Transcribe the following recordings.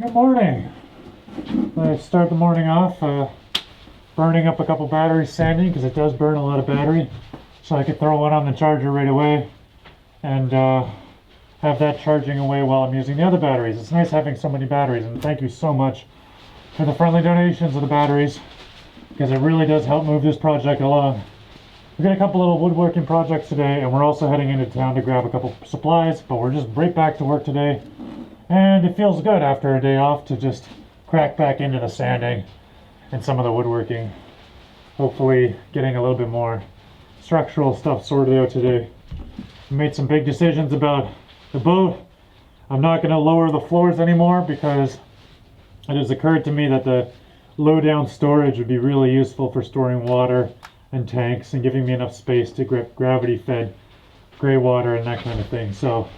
Good morning. I start the morning off burning up a couple batteries, sanding, because it does burn a lot of battery. So I could throw one on the charger right away and have that charging away while I'm using the other batteries. It's nice having so many batteries, and thank you so much for the friendly donations of the batteries, because it really does help move this project along. We've got a couple little woodworking projects today, and we're also heading into town to grab a couple supplies, but we're just right back to work today. And it feels good after a day off to just crack back into the sanding and some of the woodworking. Hopefully getting a little bit more structural stuff sorted out today. We made some big decisions about the boat. I'm not going to lower the floors anymore because it has occurred to me that the low down storage would be really useful for storing water and tanks and giving me enough space to grip gravity fed gray water and that kind of thing. So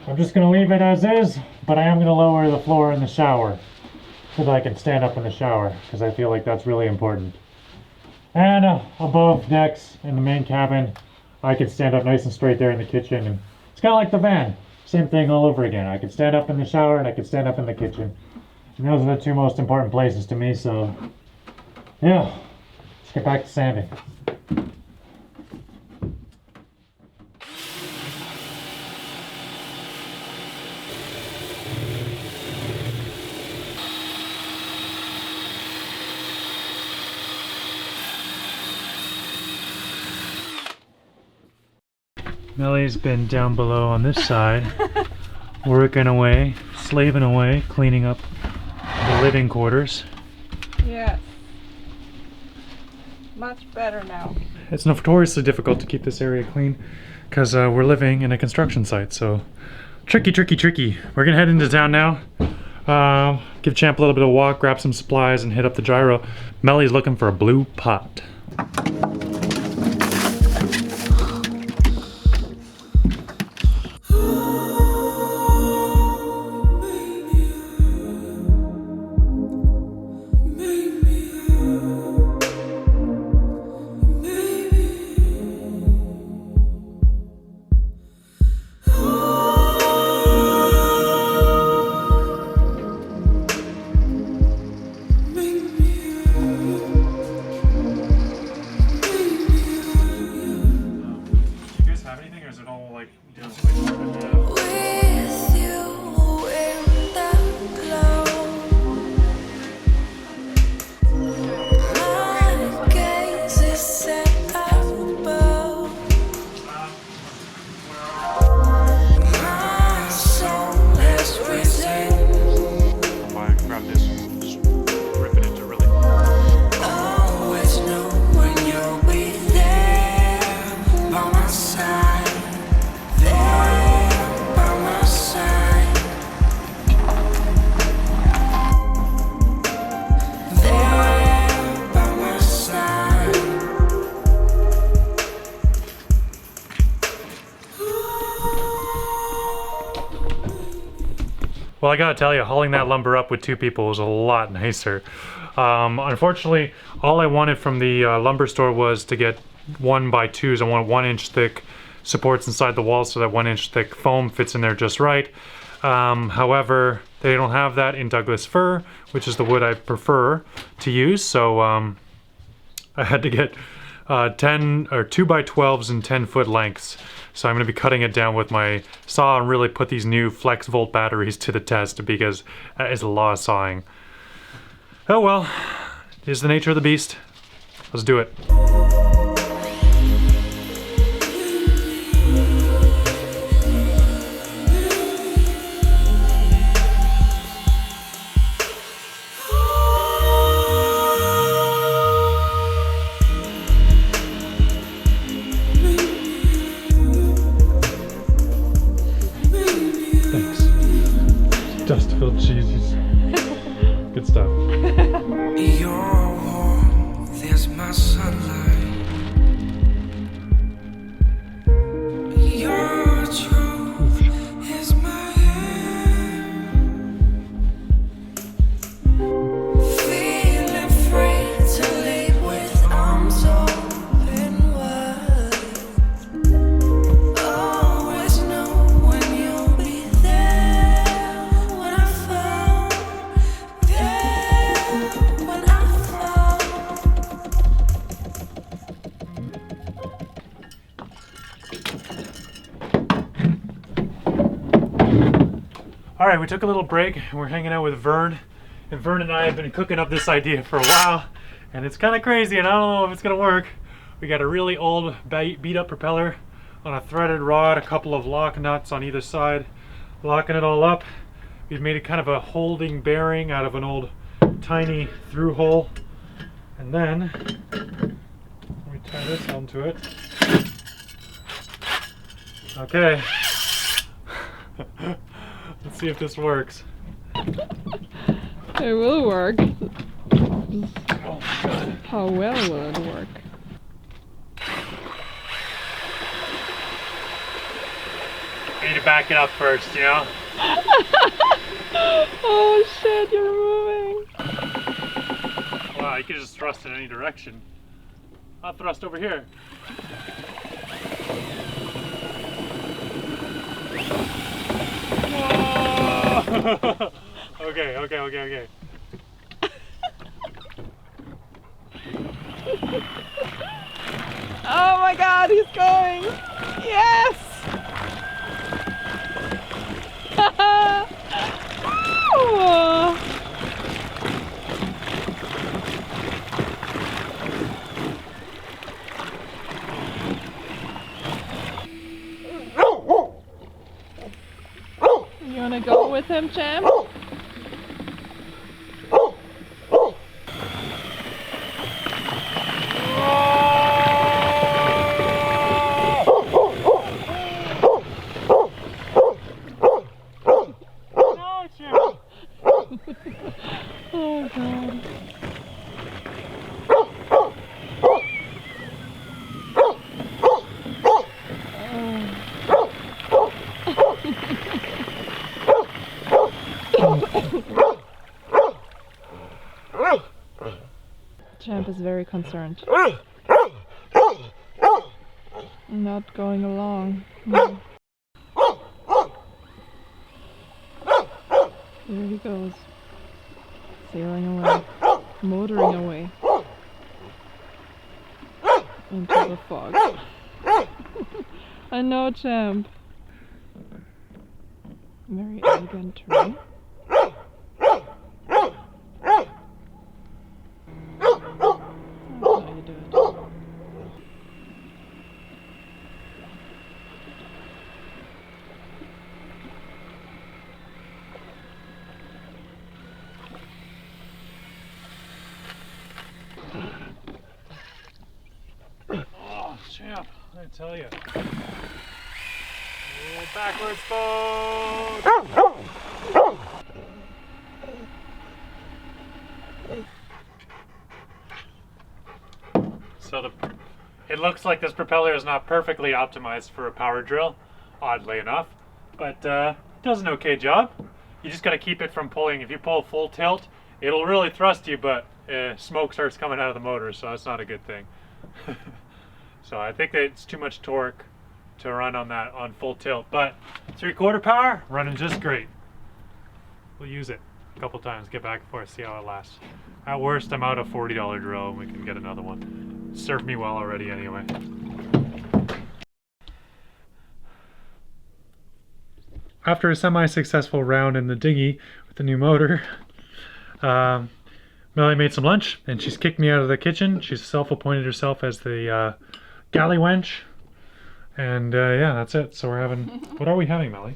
I'm just going to leave it as is, but I am going to lower the floor in the shower so that I can stand up in the shower, because I feel like that's really important. And above decks in the main cabin, I can stand up nice and straight there in the kitchen. And it's kind of like the van. Same thing all over again. I can stand up in the shower and I can stand up in the kitchen. And those are the two most important places to me, so yeah, let's get back to sanding. Mellie's been down below on this side, working away, slaving away, cleaning up the living quarters. Yes. Much better now. It's notoriously difficult to keep this area clean because we're living in a construction site, so tricky. We're gonna head into town now, give Champ a little bit of a walk, grab some supplies, and hit up the gyro. Mellie's looking for a blue pot. Well, I gotta tell you, hauling that lumber up with two people was a lot nicer. Unfortunately, all I wanted from the lumber store was to get 1x2s. I want 1-inch thick supports inside the wall so that 1-inch thick foam fits in there just right. However, they don't have that in Douglas fir, which is the wood I prefer to use. So I had to get 2x12s and 10-foot lengths. So I'm going to be cutting it down with my saw and really put these new flex volt batteries to the test, because that is a lot of sawing. Oh well, it is the nature of the beast. Let's do it. Dust-filled cheesies. Good stuff. You're warm, there's my sunlight. Your truth is my air. Feeling free to leave with arms open wide. Always know when you'll be there when I fall. All right, we took a little break. We're hanging out with Vern, and Vern and I have been cooking up this idea for a while, and it's kind of crazy, and I don't know if it's gonna work. We got a really old beat up propeller on a threaded rod, a couple of lock nuts on either side, locking it all up. We've made it kind of a holding bearing out of an old tiny through hole, and then we tie this onto it. Okay. Let's see if this works. It will work. Oh, God. How well will it work? I need to back it up first, you know? Oh shit, you're moving. Wow, you can just thrust in any direction. I'll thrust over here. Whoa! Okay. Oh my god, he's going! Yes! Woo! You wanna go with him, Champ? Oh god. Champ is very concerned. Not going along. There he goes. Sailing away. Motoring away. Into the fog. I know, Champ. Very elegant turn. That's how you do it. Oh, Champ, I tell you. Backwards boat! So it looks like this propeller is not perfectly optimized for a power drill, oddly enough, but does an okay job. You just got to keep it from pulling. If you pull full tilt, it'll really thrust you, but smoke starts coming out of the motor, so that's not a good thing. So I think that it's too much torque to run on that on full tilt, but 3/4 power running just great. We'll use it a couple times, get back and forth, see how it lasts. At worst, I'm out a $40 drill and we can get another one. Served me well already anyway. After a semi-successful round in the dinghy with the new motor, Melanie made some lunch and she's kicked me out of the kitchen. She's self-appointed herself as the galley wench. And yeah, that's it. So we're having, what are we having, Melly?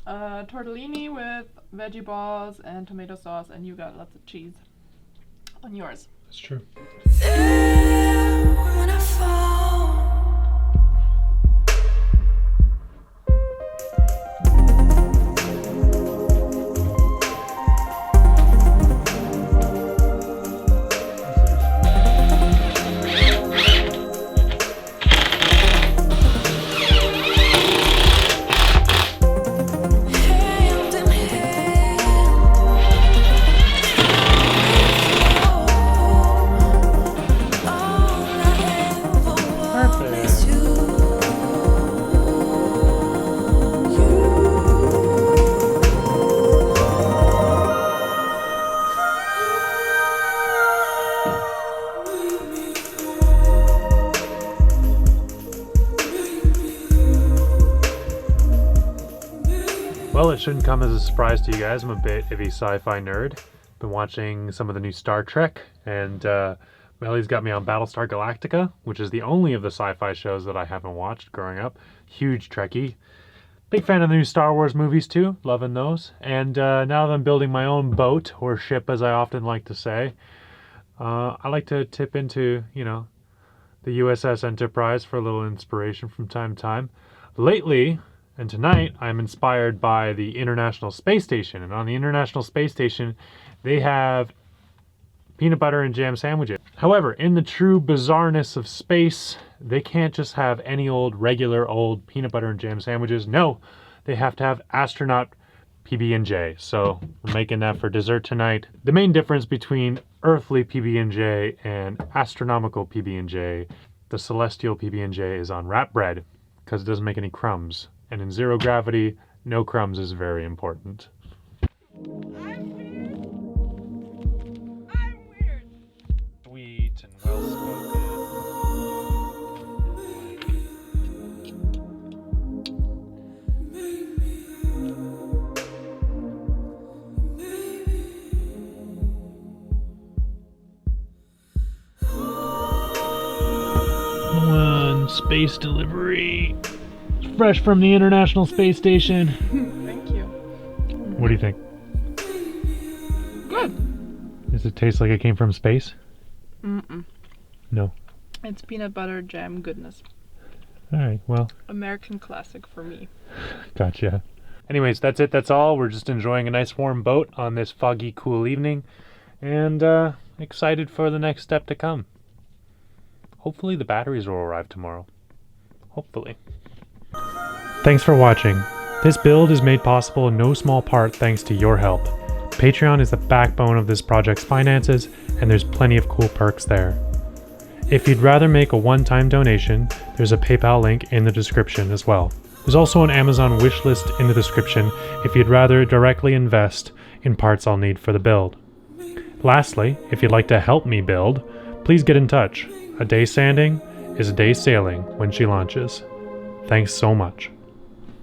Tortellini with veggie balls and tomato sauce, and you got lots of cheese on yours. That's true. There when I fall. Hand in hand. All I ever Well, it shouldn't come as a surprise to you guys. I'm a bit of a sci-fi nerd. Been watching some of the new Star Trek, and Melly's got me on Battlestar Galactica, which is the only of the sci-fi shows that I haven't watched growing up. Huge Trekkie. Big fan of the new Star Wars movies too, loving those. And now that I'm building my own boat, or ship as I often like to say, I like to tip into, you know, the USS Enterprise for a little inspiration from time to time. Lately, and tonight, I'm inspired by the International Space Station. And on the International Space Station, they have peanut butter and jam sandwiches. However, in the true bizarreness of space, they can't just have any old, regular old peanut butter and jam sandwiches. No, they have to have astronaut PB&J. So we're making that for dessert tonight. The main difference between earthly PB&J and astronomical PB&J, the celestial PB&J is on wrap bread because it doesn't make any crumbs. And in zero gravity, no crumbs is very important. I'm weird. Sweet and well spoken. One space delivery. Fresh from the International Space Station. Thank you. What do you think? Good. Does it taste like it came from space? Mm-mm. No. It's peanut butter jam goodness. Alright, well. American classic for me. Gotcha. Anyways, that's it. That's all. We're just enjoying a nice warm boat on this foggy, cool evening. And excited for the next step to come. Hopefully the batteries will arrive tomorrow. Hopefully. Thanks for watching. This build is made possible in no small part thanks to your help. Patreon is the backbone of this project's finances, and there's plenty of cool perks there. If you'd rather make a one-time donation, there's a PayPal link in the description as well. There's also an Amazon wishlist in the description if you'd rather directly invest in parts I'll need for the build. Lastly, if you'd like to help me build, please get in touch. A day sanding is a day sailing when she launches. Thanks so much.